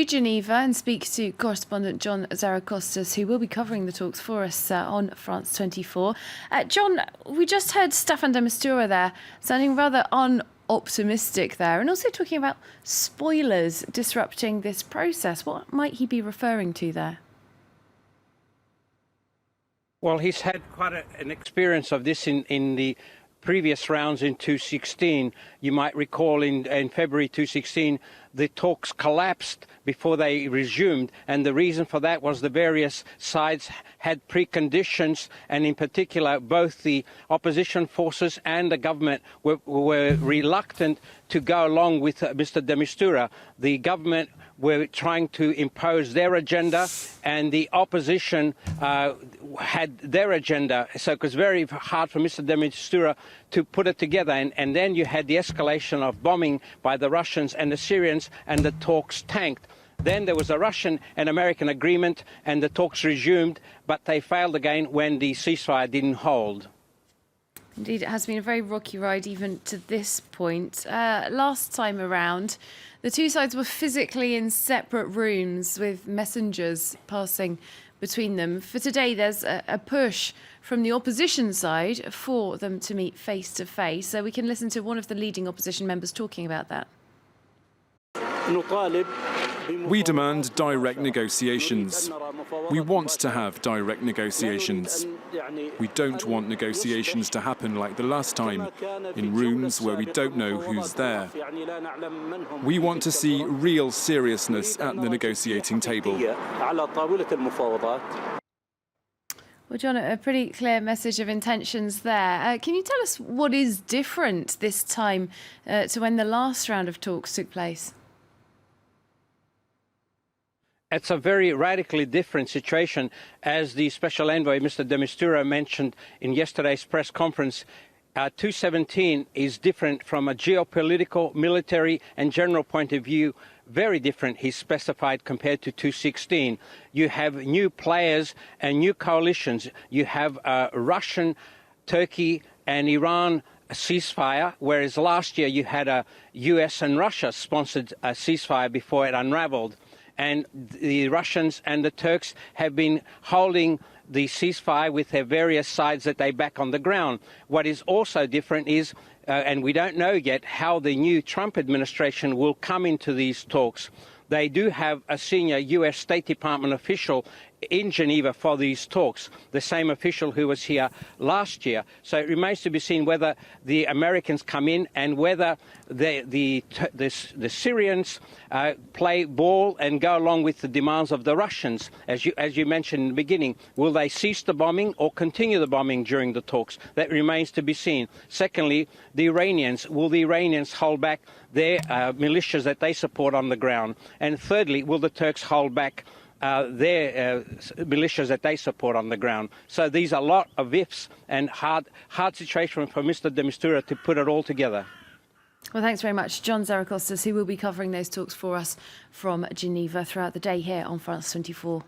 Geneva and speak to correspondent John Zarakostas, who will be covering the talks for us on France 24. John, we just heard Staffan de Mistura there, sounding rather unoptimistic there, and also talking about spoilers disrupting this process. What might he be referring to there? Well, he's had quite an experience of this in the previous rounds in 2016. You might recall in February 2016, the talks collapsed before they resumed, and the reason for that was the various sides had preconditions, and in particular both the opposition forces and the government were reluctant to go along with Mr. de Mistura. The government were trying to impose their agenda, and the opposition had their agenda. So it was very hard for Mr. de Mistura to put it together. And then you had the escalation of bombing by the Russians and the Syrians, and the talks tanked. Then there was a Russian and American agreement, and the talks resumed, but they failed again when the ceasefire didn't hold. Indeed, it has been a very rocky ride even to this point. Last time around, the two sides were physically in separate rooms with messengers passing between them. For today, there's a push from the opposition side for them to meet face to face. So we can listen to one of the leading opposition members talking about that. We demand direct negotiations. We want to have direct negotiations. We don't want negotiations to happen like the last time, in rooms where we don't know who's there. We want to see real seriousness at the negotiating table. Well, John, a pretty clear message of intentions there. Can you tell us what is different this time to when the last round of talks took place? It's a very radically different situation. As the Special Envoy, Mr. de Mistura, mentioned in yesterday's press conference, 2017 is different from a geopolitical, military and general point of view. Very different, he specified, compared to 2016. You have new players and new coalitions. You have Russian, Turkey and Iran ceasefire, whereas last year you had a US and Russia sponsored ceasefire before it unraveled. And the Russians and the Turks have been holding the ceasefire with their various sides that they back on the ground. What is also different is, and we don't know yet, how the new Trump administration will come into these talks. They do have a senior US State Department official in Geneva for these talks, the same official who was here last year. So it remains to be seen whether the Americans come in and whether the Syrians play ball and go along with the demands of the Russians. As you mentioned in the beginning, will they cease the bombing or continue the bombing during the talks? That remains to be seen. Secondly, the Iranians, will the Iranians hold back their militias that they support on the ground? And thirdly, will the Turks hold back their militias that they support on the ground? So these are a lot of ifs and hard situation for Mr. de Mistura to put it all together. Well, thanks very much, John Zarakostas, who will be covering those talks for us from Geneva throughout the day here on France 24.